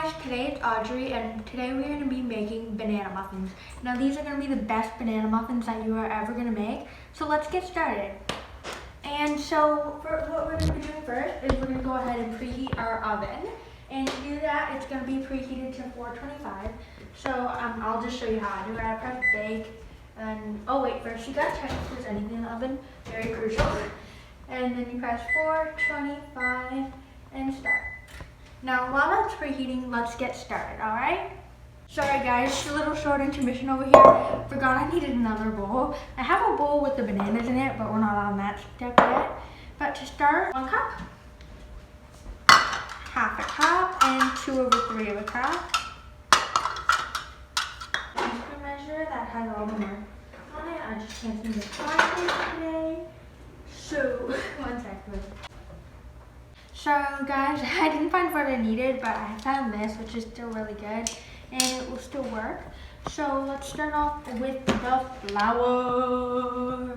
guys, today it's Audrey and today we're going to be making banana muffins. Now these are going to be the best banana muffins that you are ever going to make. So let's get started. And so what we're going to be doing first is we're going to go ahead and preheat our oven. And to do that, it's going to be preheated to 425. So I'll just show you how I do it. I press bake and, oh wait, first you got to check if there's anything in the oven. Very crucial. And then you press 425 and start. Now, while that's preheating, let's get started, all right? Sorry guys, just a little short intermission over here. Forgot I needed another bowl. I have a bowl with the bananas in it, but we're not on that step yet. But to start, 1 cup, half a cup, and 2/3 of a cup. Just a measure that has all the mark on it. I just can't seem to find it today. So, 1 second. So guys, I didn't find what I needed, but I found this, which is still really good, and it will still work. So let's start off with the flour.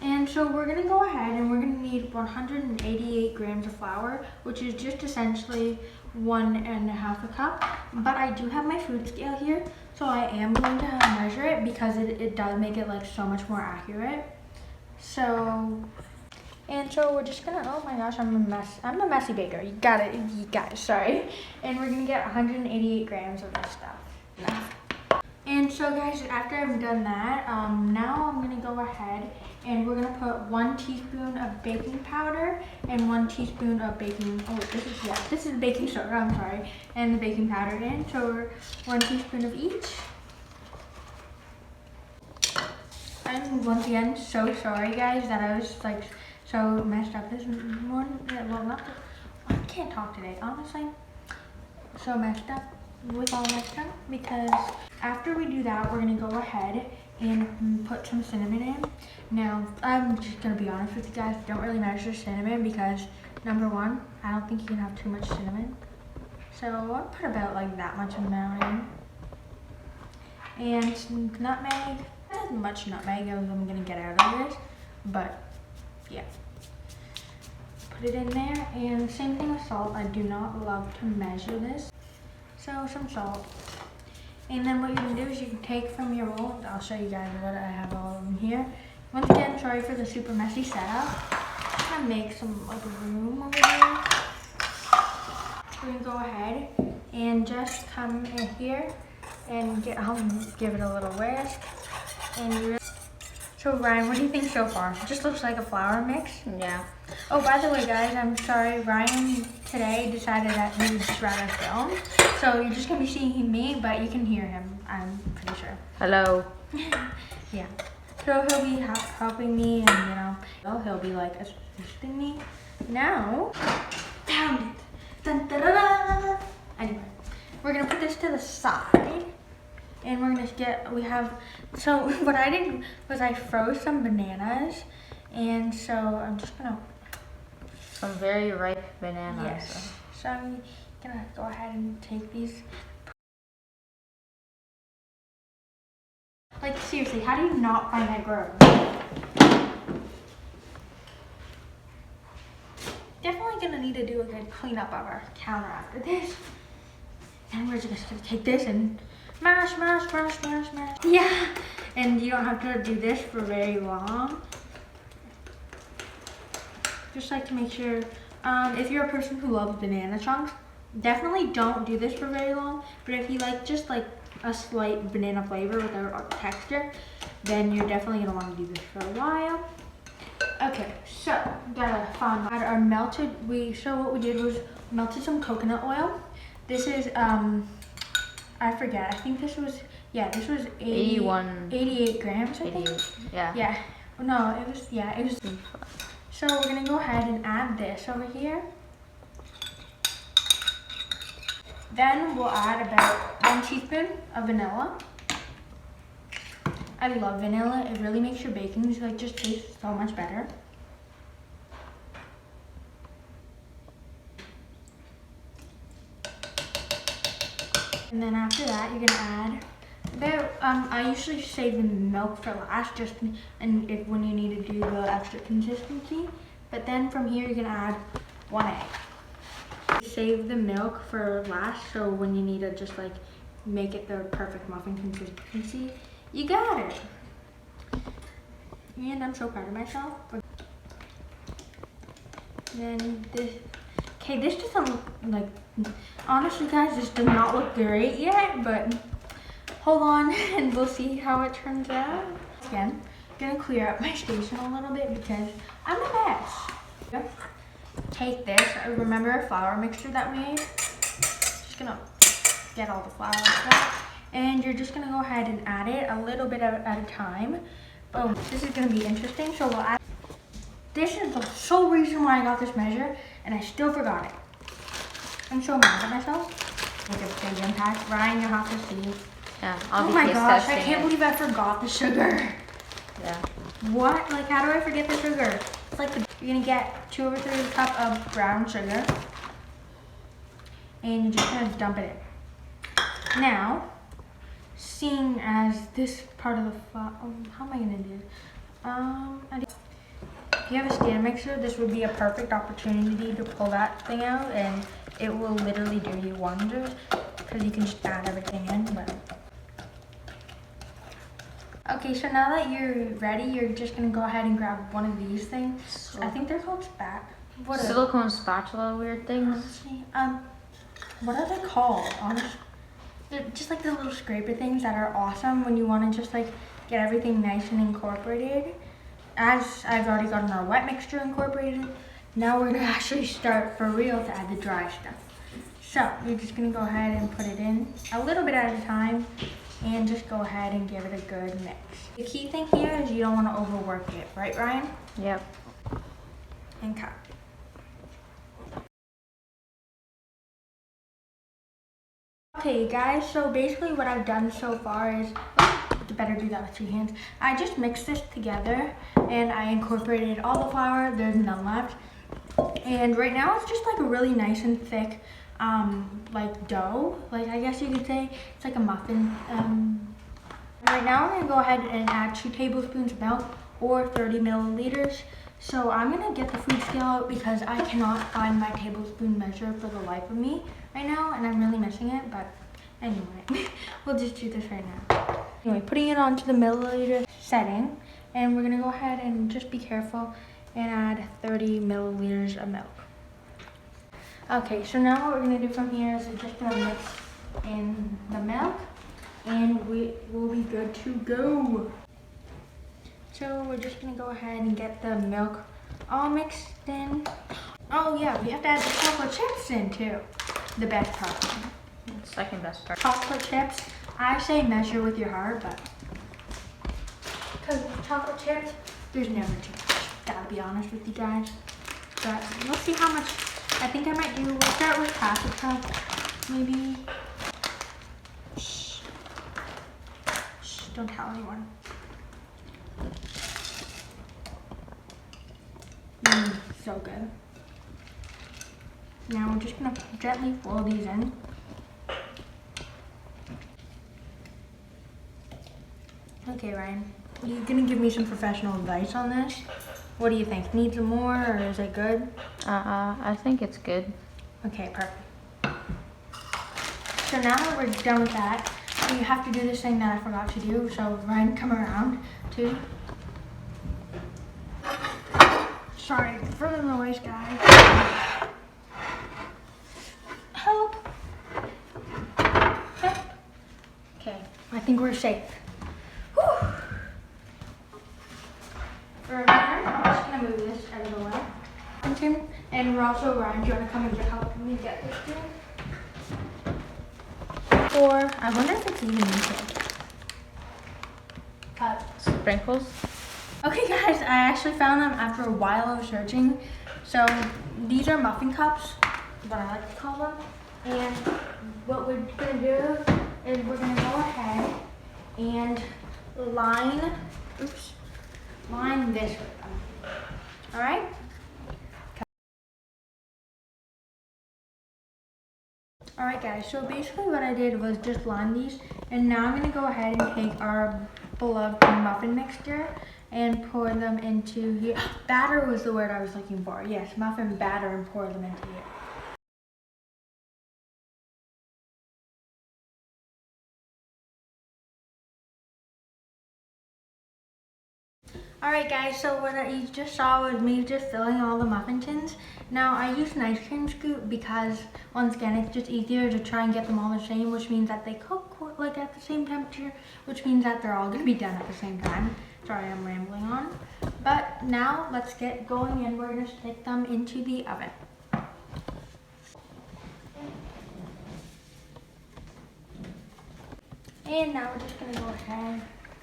And so we're gonna go ahead and we're gonna need 188 grams of flour, which is just essentially 1.5 cup. But I do have my food scale here, so I am going to measure it because it does make it like so much more accurate. And so we're just gonna, oh my gosh, I'm a messy baker. You got it, you guys, sorry. And we're gonna get 188 grams of this stuff. And so guys, after I've done that, now I'm gonna go ahead and we're gonna put 1 teaspoon of baking powder and 1 teaspoon of baking, this is baking soda, I'm sorry, and the baking powder in. So we're 1 teaspoon of each. And once again, so sorry guys that I was like, so messed up this morning. Well, I can't talk today, honestly. So messed up with all that stuff because after we do that, we're gonna go ahead and put some cinnamon in. Now, I'm just gonna be honest with you guys, don't really measure cinnamon because number one, I don't think you can have too much cinnamon. So I'll put about like that much amount in. And some nutmeg, not as much nutmeg as I'm gonna get out of this, but yeah, put it in there. And same thing with salt. I do not love to measure this, so some salt. And then what you're gonna do is you can take from your bowl. I'll show you guys what I have all of them here. Once again, sorry for the super messy setup. I'm gonna make some like room over here. We're gonna go ahead and just come in here and give it a little whisk. And so Ryan, what do you think so far? It just looks like a flour mix. Yeah. Oh, by the way, guys, I'm sorry. Ryan today decided that he would just rather film. So you're just going to be seeing me, but you can hear him, I'm pretty sure. Hello. Yeah. So he'll be helping me and, he'll be like assisting me. Now, found it. Dun, da, da, da. Anyway, we're going to put this to the side. And we're gonna so what I did was I froze some bananas, and so I'm just gonna. Some very ripe bananas. Yes. So I'm gonna go ahead and take these. Like seriously, how do you not find that gross? Definitely gonna need to do a good cleanup of our counter after this. And we're just gonna take this and mash. Yeah, and you don't have to do this for very long. Just like to make sure, if you're a person who loves banana chunks, definitely don't do this for very long. But if you like just like a slight banana flavor with a texture, then you're definitely gonna want to do this for a while. Okay, so gotta find our melted. So what we did was melted some coconut oil. This is I forget. I think this was 88 grams. I think. 88. Yeah. Yeah. No, it was. So we're gonna go ahead and add this over here. Then we'll add about 1 teaspoon of vanilla. I love vanilla. It really makes your baking just taste so much better. And then after that, you're gonna add about, I usually save the milk for last, when you need to do the extra consistency. But then from here, you're gonna add 1 egg. save the milk for last, so when you need to just like make it the perfect muffin consistency, you got it. And I'm so proud of myself. Then this, okay, this doesn't like, honestly guys, this does not look great yet, but hold on and we'll see how it turns out. Again, I'm gonna clear up my station a little bit because I'm a mess. Take this, remember our flour mixture that we made? Just gonna get all the flour out, and you're just gonna go ahead and add it a little bit at a time. Boom, this is gonna be interesting, so we'll add. This is the sole reason why I got this measure, and I still forgot it. I'm so mad at myself. Make a big impact. Ryan, you'll have to see. Yeah, Oh my gosh, I can't believe I forgot the sugar. Yeah. What? Like, how do I forget the sugar? It's like you're gonna get 2 over 3 cup of brown sugar, and you're just gonna dump it in. Now, seeing as this part of the how am I gonna do this? If you have a stand mixer, this would be a perfect opportunity to pull that thing out, and it will literally do you wonders because you can just add everything in. But okay, so now that you're ready, you're just gonna go ahead and grab one of these things. I think they're called silicone spatula weird things. Honestly, what are they called? Honestly, they're just like the little scraper things that are awesome when you want to just like get everything nice and incorporated. As I've already gotten our wet mixture incorporated, now we're gonna actually start for real to add the dry stuff. So you're just gonna go ahead and put it in a little bit at a time, and just go ahead and give it a good mix. The key thing here is you don't want to overwork it, right, Ryan? Yep. And cut. Okay guys, so basically what I've done so far is, you better do that with 2 hands. I just mixed this together and I incorporated all the flour, there's none left. And right now it's just like a really nice and thick like dough, like I guess you could say. It's like a muffin. Right now I'm gonna go ahead and add 2 tablespoons of milk or 30 milliliters. So I'm gonna get the food scale out because I cannot find my tablespoon measure for the life of me right now, and I'm really missing it, but anyway, we'll just do this right now. Anyway, putting it onto the milliliter setting, and we're gonna go ahead and just be careful and add 30 milliliters of milk. Okay, so now what we're gonna do from here is we're just gonna mix in the milk, and we will be good to go. So we're just gonna go ahead and get the milk all mixed in. Oh yeah, we have to add the chocolate chips in too. The best part. The second best part. Chocolate chips. I say measure with your heart, but because chocolate chips, there's never too much. Gotta be honest with you guys. But we'll see how much. I think I might do. We'll start with half a cup, maybe. Shh. Shh. Don't tell anyone. So good. Now we're just gonna gently fold these in. Okay, Ryan, you're gonna give me some professional advice on this. What do you think? Needs some more, or is it good? I think it's good. Okay, perfect. So now that we're done with that, we have to do this thing that I forgot to do. So Ryan, come around too. Sorry for the noise, guys. Help. Okay, I think we're safe. Whew. For a minute, I'm just gonna move this out of the way. And we're also, Ryan, do you wanna come and help me get this thing? Or, I wonder if it's even needed. Cut. Sprinkles. Okay guys, I actually found them after a while of searching. So these are muffin cups, what I like to call them. And what we're gonna do is we're gonna go ahead and line this with them. All right? All right guys, so basically what I did was just line these, and now I'm gonna go ahead and take our beloved muffin mixture and pour them into here. Batter was the word I was looking for. Yes, muffin batter, and pour them into here. Alright guys, so what you just saw was me just filling all the muffin tins. Now I use an ice cream scoop because once again it's just easier to try and get them all the same, which means that they cook like at the same temperature, which means that they're all going to be done at the same time. Sorry, I'm rambling on. But now let's get going and we're going to stick them into the oven. And now we're just going to go ahead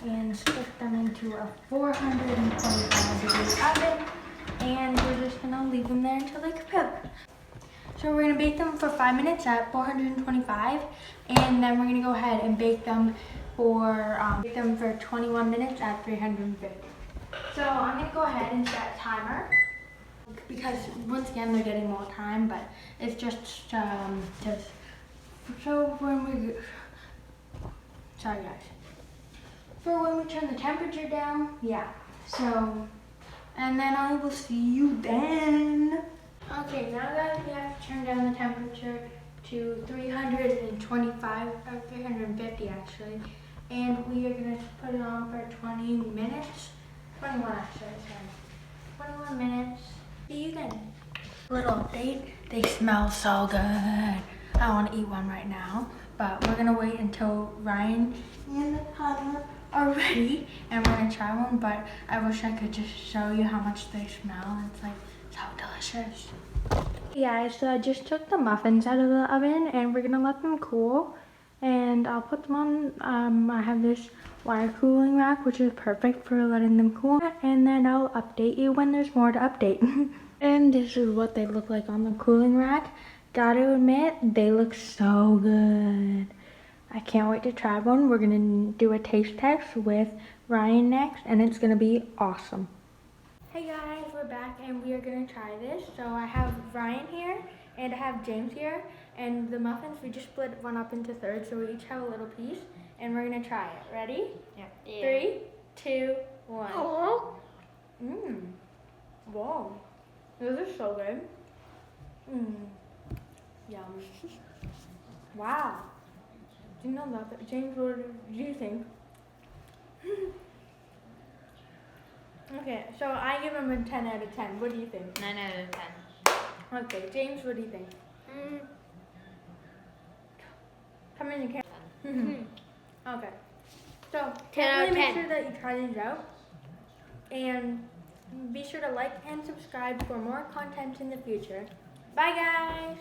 and stick them into a 425 degree oven, and we're just gonna leave them there until they cook. So we're gonna bake them for 5 minutes at 425, and then we're gonna go ahead and bake them for 21 minutes at 350. So I'm gonna go ahead and set a timer because once again they're getting more time, but it's just so when we sorry guys. For when we turn the temperature down, yeah. So, and then I will see you then. Okay, now guys, we have to turn down the temperature to 325, or 350 actually. And we are gonna put it on for 20 minutes. 21 actually, sorry. 21 minutes. See you then. Little update, they smell so good. I wanna eat one right now, but we're gonna wait until Ryan and the Connor are ready and we're gonna try one, but I wish I could just show you how much they smell. It's like so delicious. Yeah, so I just took the muffins out of the oven and we're gonna let them cool, and I'll put them on, I have this wire cooling rack which is perfect for letting them cool, and then I'll update you when there's more to update. And this is what they look like on the cooling rack. Gotta admit, they look so good. I can't wait to try one. We're gonna do a taste test with Ryan next, and it's gonna be awesome. Hey guys, we're back and we are gonna try this. So I have Ryan here and I have James here, and the muffins, we just split one up into thirds, so we each have a little piece, and we're gonna try it. Ready? Yeah. 3, 2, 1. Oh. Wow. This is so good. Yum. Wow. Do you know that? James, what do you think? Okay, so I give him a 10 out of 10. What do you think? 9 out of 10. Okay, James, what do you think? Come in, you can. Okay. So, 10 out of 10. Make sure that you try these out. And be sure to like and subscribe for more content in the future. Bye, guys!